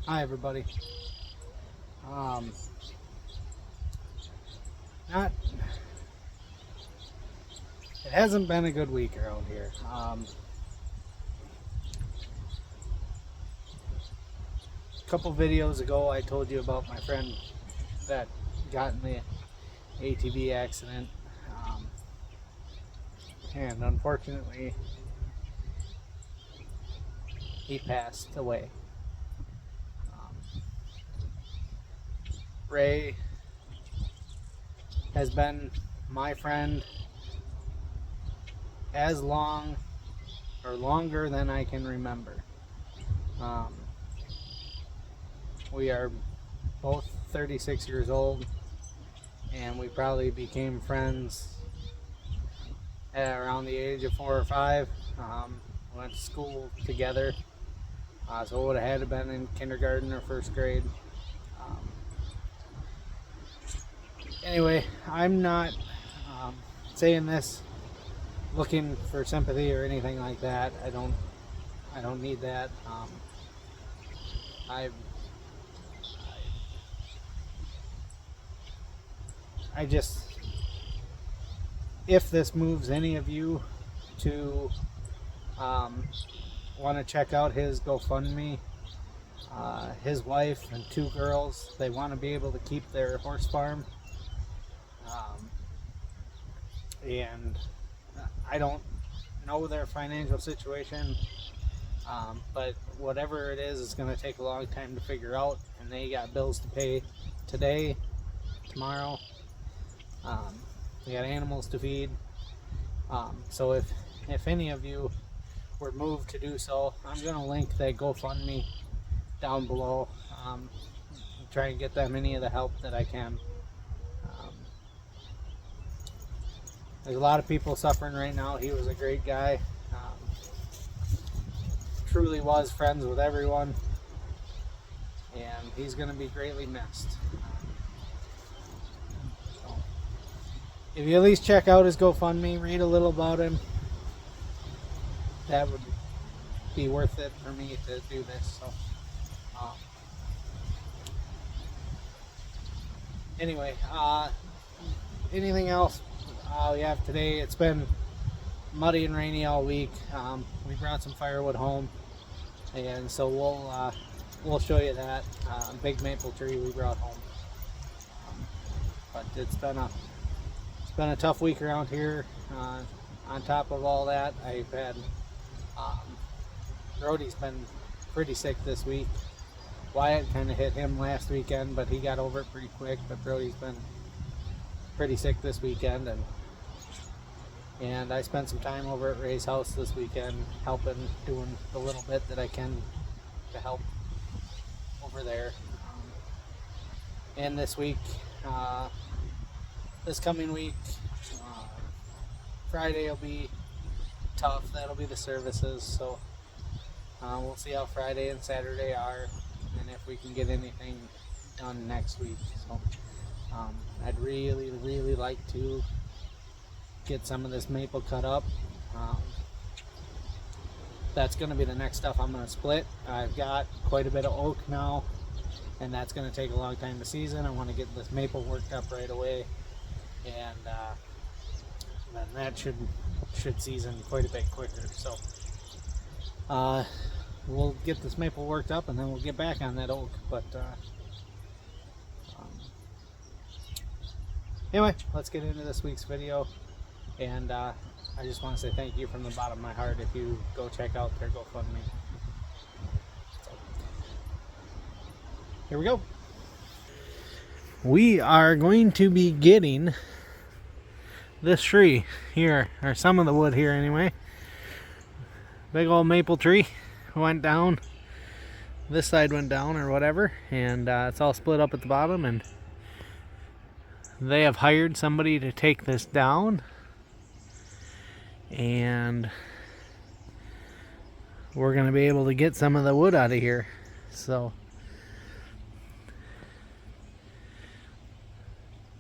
Hi everybody. Um, not. It hasn't been a good week around here. A couple videos ago, I told you about my friend that got in the ATV accident, and unfortunately, he passed away. Ray has been my friend as long or longer than I can remember. We are both 36 years old, and we probably became friends at around the age of 4 or 5. Went to school together, so it would have had to been in kindergarten or first grade. Anyway, I'm not saying this looking for sympathy or anything like that. I don't need that. I just, if this moves any of you to want to check out his GoFundMe, his wife and 2 girls, they want to be able to keep their horse farm. And I don't know their financial situation, but whatever it is, it's going to take a long time to figure out, and they got bills to pay today, tomorrow. They got animals to feed. So if any of you were moved to do so, I'm going to link that GoFundMe down below. Try and get them any of the help that I can. There's a lot of people suffering right now. He was a great guy. Truly was friends with everyone. And he's going to be greatly missed. So, if you at least check out his GoFundMe, read a little about him, that would be worth it for me to do this. So, anyway, anything else we have today? It's been muddy and rainy all week. We brought some firewood home, and so we'll show you that big maple tree we brought home. But it's been a tough week around here. On top of all that, I've had Brody's been pretty sick this week. Wyatt kind of hit him last weekend, but he got over it pretty quick. But Brody's been pretty sick this weekend, and I spent some time over at Ray's house this weekend, doing the little bit that I can to help over there. And this week, this coming week, Friday will be tough. That'll be the services, so we'll see how Friday and Saturday are, and if we can get anything done next week. So I'd really like to get some of this maple cut up. That's going to be the next stuff I'm going to split. I've got quite a bit of oak now, and that's going to take a long time to season. I want to get this maple worked up right away, and then that should season quite a bit quicker. So we'll get this maple worked up, and then we'll get back on that oak. But anyway, let's get into this week's video. And I just want to say thank you from the bottom of my heart if you go check out their GoFundMe. So, here we go. We are going to be getting this tree here, or some of the wood here anyway. Big old maple tree went down. This side went down or whatever, and it's all split up at the bottom, and they have hired somebody to take this down, and we're going to be able to get some of the wood out of here. So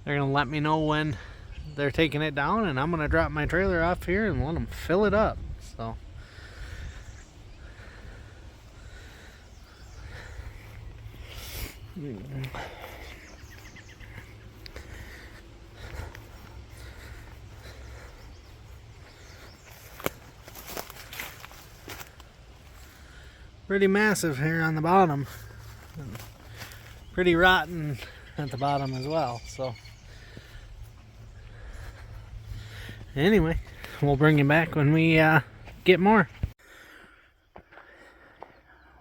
they're going to let me know when they're taking it down, and I'm going to drop my trailer off here and let them fill it up. So Pretty massive here on the bottom. Pretty rotten at the bottom as well. So anyway, we'll bring you back when we get more.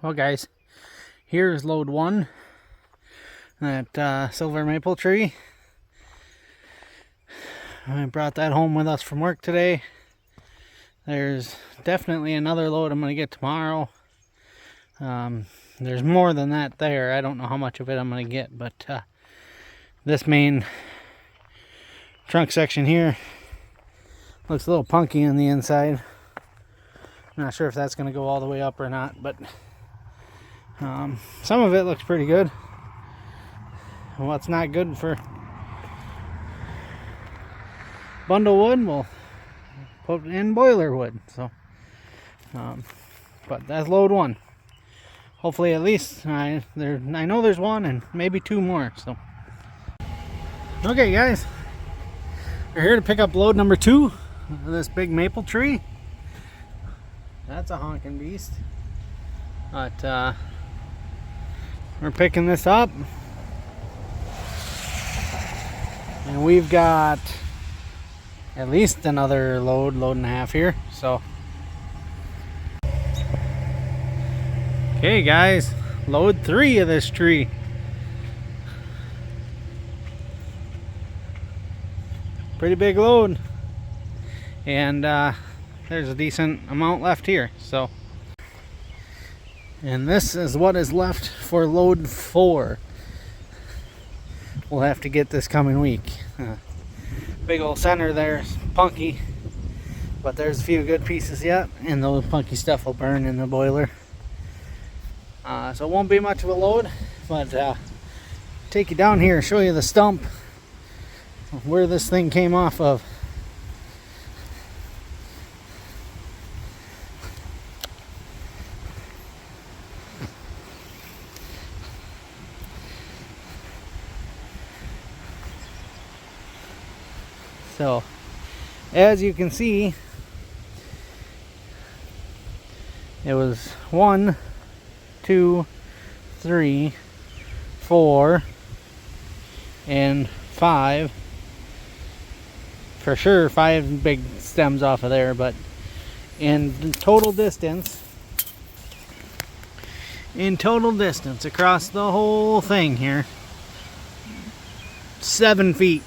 Well guys, here's load 1. That silver maple tree. I brought that home with us from work today. There's definitely another load I'm going to get tomorrow. There's more than that there. I don't know how much of it I'm going to get, but this main trunk section here looks a little punky on the inside. I'm not sure if that's going to go all the way up or not, but some of it looks pretty good. What's not good for bundle wood, we'll put in boiler wood. So, but that's load 1. Hopefully, at least I know there's 1 and maybe 2 more. So, okay, guys, we're here to pick up load number 2 of this big maple tree. That's a honking beast. But we're picking this up, and we've got at least another load and a half here. So, okay guys, load 3 of this tree. Pretty big load, and there's a decent amount left here. So, and this is what is left for load 4. We'll have to get this coming week. Big old center there is punky, but there's a few good pieces yet, and the punky stuff will burn in the boiler. So it won't be much of a load, but take you down here, show you the stump where this thing came off of. So, as you can see, it was 1, 2, 3, 4, and 5. For sure, 5 big stems off of there, but in total distance across the whole thing here, 7 feet.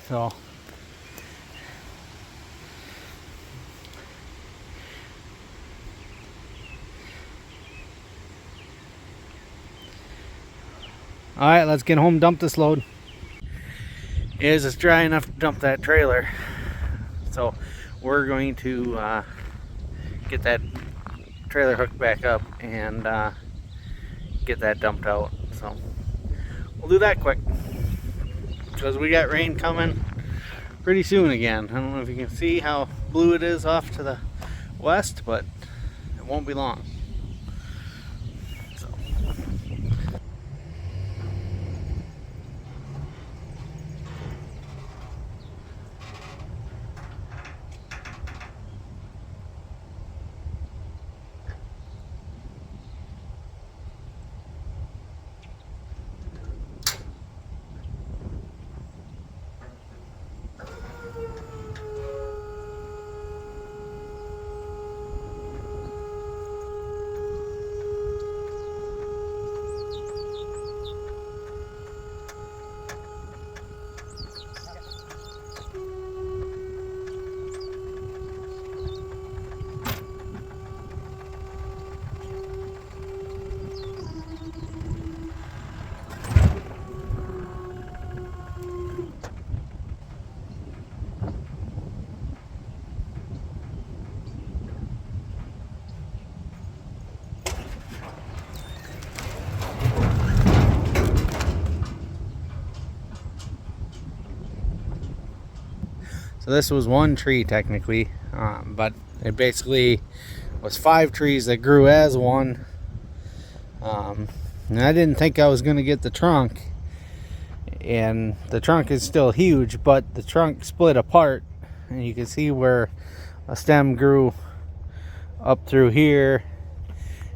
So, alright, let's get home, dump this load. It's dry enough to dump that trailer. So we're going to get that trailer hooked back up and get that dumped out. So we'll do that quick, because we got rain coming pretty soon again. I don't know if you can see how blue it is off to the west, but it won't be long. So. So this was one tree technically, but it basically was 5 trees that grew as one. And I didn't think I was going to get the trunk, and the trunk is still huge, but the trunk split apart, and you can see where a stem grew up through here,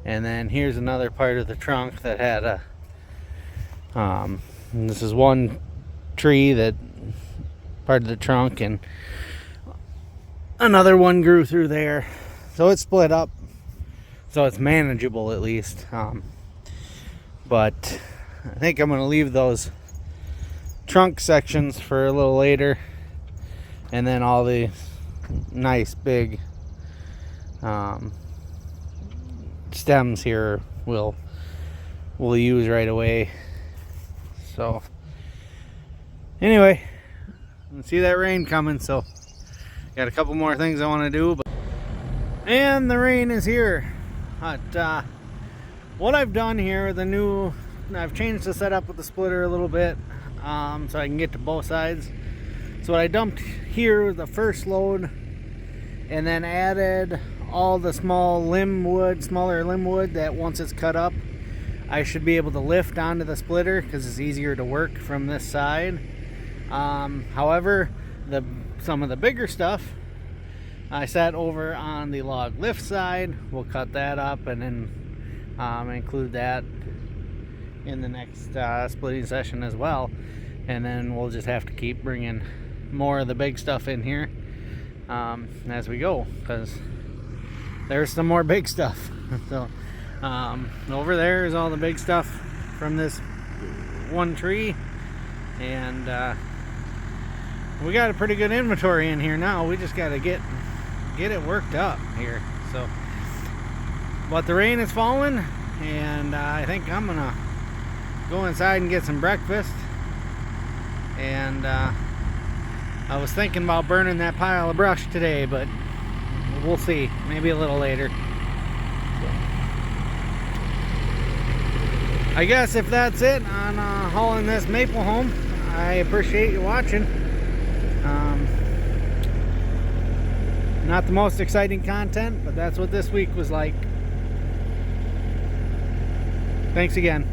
and then here's another part of the trunk that had a and this is one tree that part of the trunk, and another one grew through there, so it split up, so it's manageable at least. But I think I'm going to leave those trunk sections for a little later, and then all the nice big stems here we'll use right away. So anyway, I see that rain coming, so got a couple more things I want to do, and the rain is here. But what I've done here, I've changed the setup with the splitter a little bit, so I can get to both sides. So what I dumped here was the first load, and then added all the smaller limb wood that once it's cut up, I should be able to lift onto the splitter because it's easier to work from this side. However, some of the bigger stuff I set over on the log lift side. We'll cut that up and then include that in the next splitting session as well, and then we'll just have to keep bringing more of the big stuff in here as we go, because there's some more big stuff. So over there is all the big stuff from this one tree, and we got a pretty good inventory in here now. We just got to get it worked up here. So, but the rain is falling, and I think I'm gonna go inside and get some breakfast. And I was thinking about burning that pile of brush today, but we'll see, maybe a little later. I guess if that's it on hauling this maple home, I appreciate you watching. Not the most exciting content, but that's what this week was like. Thanks again.